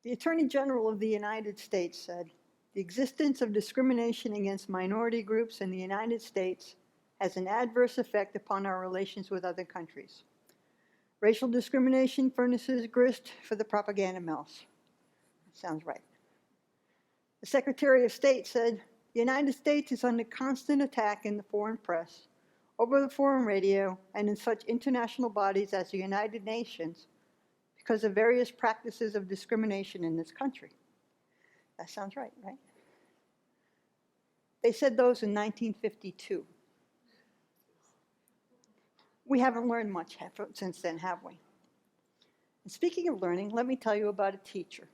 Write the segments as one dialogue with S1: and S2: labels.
S1: The Attorney General of the United States said, "The existence of discrimination against minority groups in the United States has an adverse effect upon our relations with other countries. Racial discrimination furnishes grist for the propaganda mills." That sounds right. The Secretary of State said, "The United States is under constant attack in the foreign press, over the foreign radio, and in such international bodies as the United Nations because of various practices of discrimination in this country." That sounds right, right? They said those in 1952. We haven't learned much since then, have we? And speaking of learning, let me tell you about a teacher.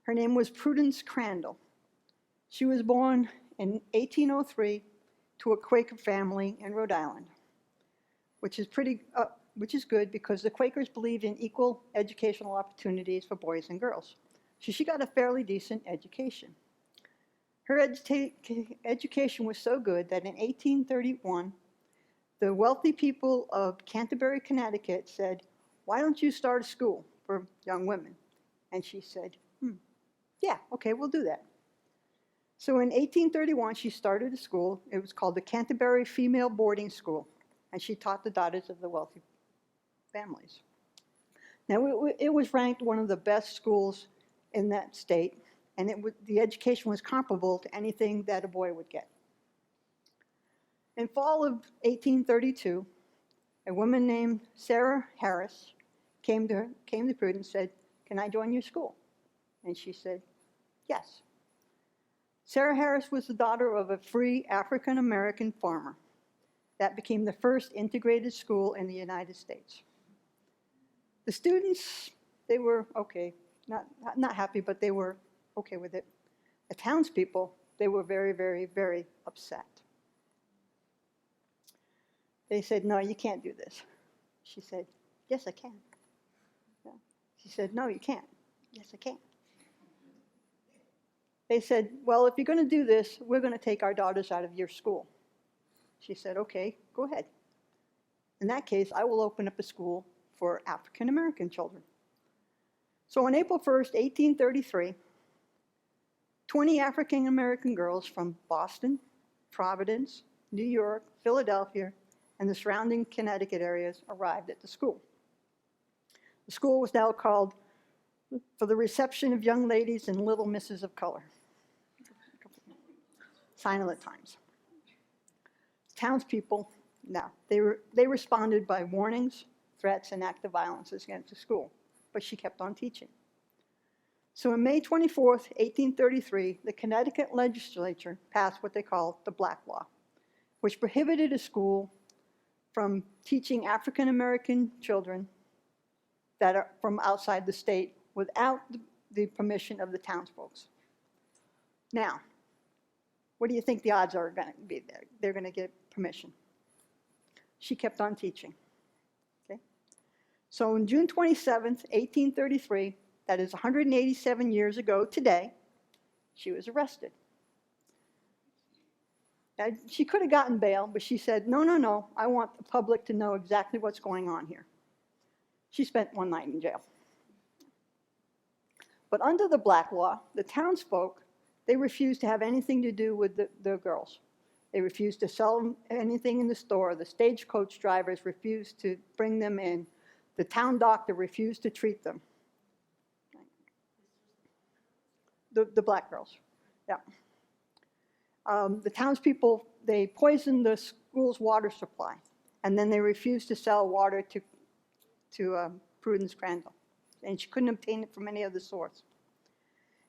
S1: Her name was Prudence Crandall. She was born in 1803 to a Quaker family in Rhode Island, which is good because the Quakers believed in equal educational opportunities for boys and girls. So she got a fairly decent education. Her education was so good that in 1831, the wealthy people of Canterbury, Connecticut said, "Why don't you start a school for young women?" And she said, "Yeah, okay, we'll do that." So in 1831, she started a school. It was called the Canterbury Female Boarding School, and she taught the daughters of the wealthy families. Now, it was ranked one of the best schools in that state, and the education was comparable to anything that a boy would get. In fall of 1832, a woman named Sarah Harris came to Prudence and said, "Can I join your school?" And she said, "Yes." Sarah Harris was the daughter of a free African-American farmer. That became the first integrated school in the United States. The students, they were okay, not happy, but they were okay with it. The townspeople, they were very, very, very upset. They said, "No, you can't do this." She said, "Yes, I can." Yeah. She said, "No, you can't." "Yes, I can." They said, "Well, if you're going to do this, we're going to take our daughters out of your school." She said, "Okay, go ahead. In that case, I will open up a school for African-American children." So on April 1st, 1833, 20 African-American girls from Boston, Providence, New York, Philadelphia, and the surrounding Connecticut areas arrived at the school. The school was now called "For the Reception of Young Ladies and Little Misses of Color." Sign of the times. Townspeople, no, they responded by warnings, threats, and active violence against the school, but she kept on teaching. So on May 24th, 1833, the Connecticut legislature passed what they call the Black Law, which prohibited a school from teaching African-American children that are from outside the state without the permission of the townsfolk. Now, what do you think the odds are going to be there? They're going to get permission. She kept on teaching. Okay? So on June 27th, 1833, that is 187 years ago today, she was arrested. Now, she could have gotten bail, but she said, no, I want the public to know exactly what's going on here. She spent one night in jail. But under the Black Law, the townsfolk, they refused to have anything to do with the girls. They refused to sell them anything in the store. The stagecoach drivers refused to bring them in. The town doctor refused to treat them. The black girls, yeah. The townspeople, they poisoned the school's water supply, and then they refused to sell water to Prudence Crandall, and she couldn't obtain it from any other source.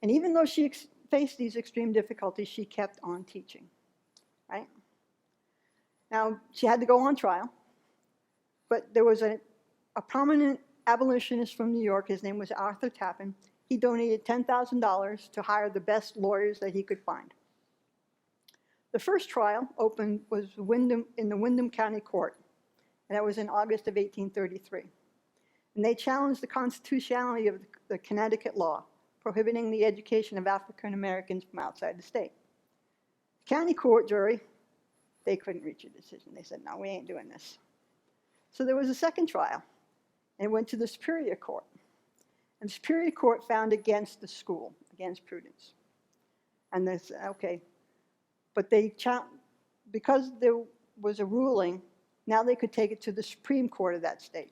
S1: And even though she faced these extreme difficulties, she kept on teaching, right? Now, she had to go on trial, but there was a prominent abolitionist from New York. His name was Arthur Tappan. He donated $10,000 to hire the best lawyers that he could find. The first trial was in the Windham County Court, and that was in August of 1833. And they challenged the constitutionality of the Connecticut law, prohibiting the education of African Americans from outside the state. The county court jury, they couldn't reach a decision. They said, "No, we ain't doing this." So there was a second trial, and it went to the Superior Court. And the Superior Court found against the school, against Prudence. And they said, okay, but because there was a ruling, now they could take it to the Supreme Court of that state.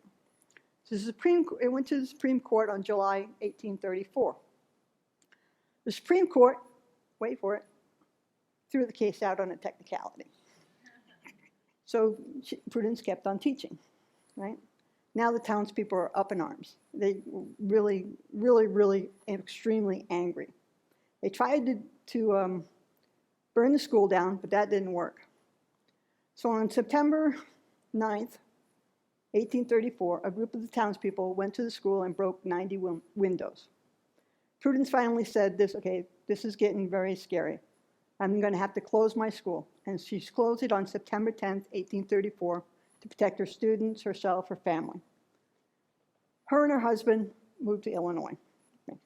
S1: So it went to the Supreme Court on July 1834. The Supreme Court, wait for it, threw the case out on a technicality. So Prudence kept on teaching, right? Now the townspeople are up in arms. They really, really, really extremely angry. They tried to burn the school down, but that didn't work. So on September 9th, 1834, a group of the townspeople went to the school and broke 90 windows. Prudence finally said, this is getting very scary. I'm going to have to close my school. And she closed it on September 10th, 1834, to protect her students, herself, her family. Her and her husband moved to Illinois. Okay.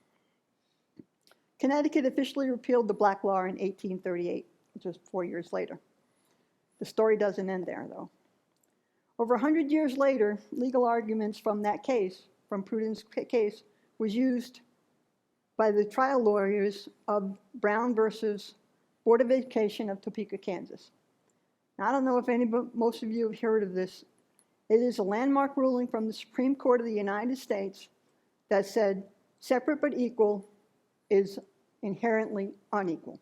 S1: Connecticut officially repealed the black law in 1838, which was 4 years later. The story doesn't end there, though. Over 100 years later, legal arguments from that case, from Prudence's case, was used by the trial lawyers of Brown versus Board of Education of Topeka, Kansas. Now, I don't know if most of you have heard of this. It is a landmark ruling from the Supreme Court of the United States that said separate but equal is inherently unequal.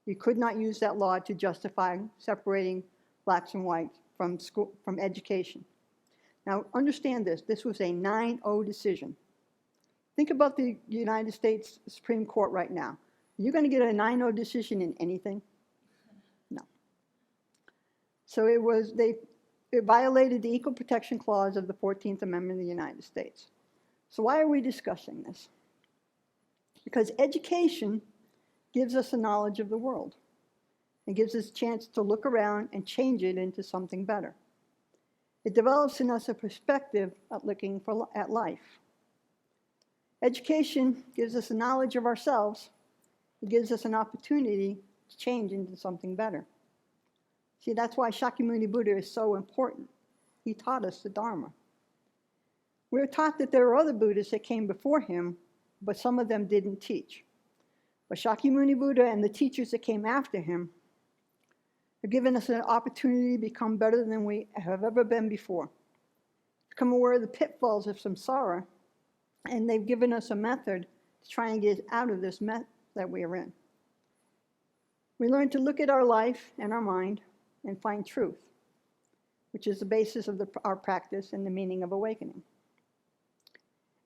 S1: You could not use that law to justify separating blacks and whites from education. Now, understand this. This was a 9-0 decision. Think about the United States Supreme Court right now. You're going to get a 9-0 decision in anything? No. So it violated the Equal Protection Clause of the 14th Amendment of the United States. So why are we discussing this? Because education gives us a knowledge of the world. It gives us a chance to look around and change it into something better. It develops in us a perspective at looking at life. Education gives us a knowledge of ourselves. It gives us an opportunity to change into something better. See, that's why Shakyamuni Buddha is so important. He taught us the Dharma. We're taught that there are other Buddhas that came before him, but some of them didn't teach. But Shakyamuni Buddha and the teachers that came after him have given us an opportunity to become better than we have ever been before. Become aware of the pitfalls of samsara, and they've given us a method to try and get out of this mess that we are in. We learn to look at our life and our mind and find truth, which is the basis of our practice and the meaning of awakening.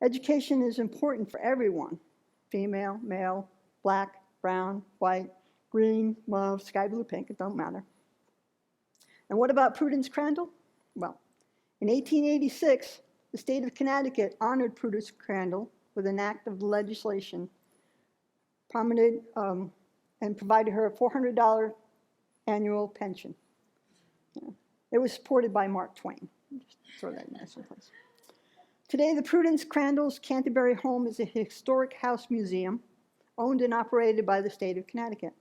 S1: Education is important for everyone, female, male, black, brown, white, green, mauve, sky blue, pink, it don't matter. And what about Prudence Crandall? Well, in 1886, the state of Connecticut honored Prudence Crandall with an act of legislation prominent, and provided her a $400 annual pension. Yeah. It was supported by Mark Twain. Just throw that in there someplace. Today, the Prudence Crandall's Canterbury home is a historic house museum owned and operated by the state of Connecticut.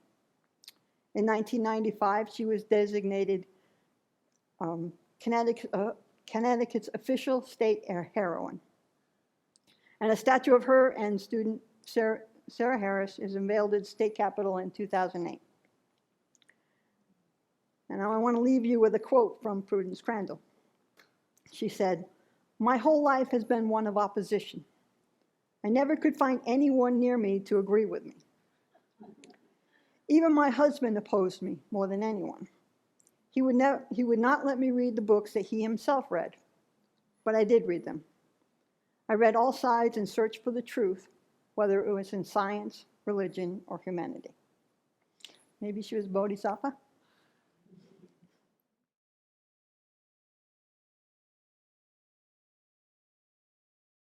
S1: In 1995, she was designated Connecticut's official state heroine. And a statue of her and student Sarah Harris is unveiled at the state capitol in 2008. And now I want to leave you with a quote from Prudence Crandall. She said, "My whole life has been one of opposition. I never could find anyone near me to agree with me. Even my husband opposed me more than anyone. He would not let me read the books that he himself read, but I did read them. I read all sides and searched for the truth, whether it was in science, religion, or humanity." Maybe she was Bodhisattva?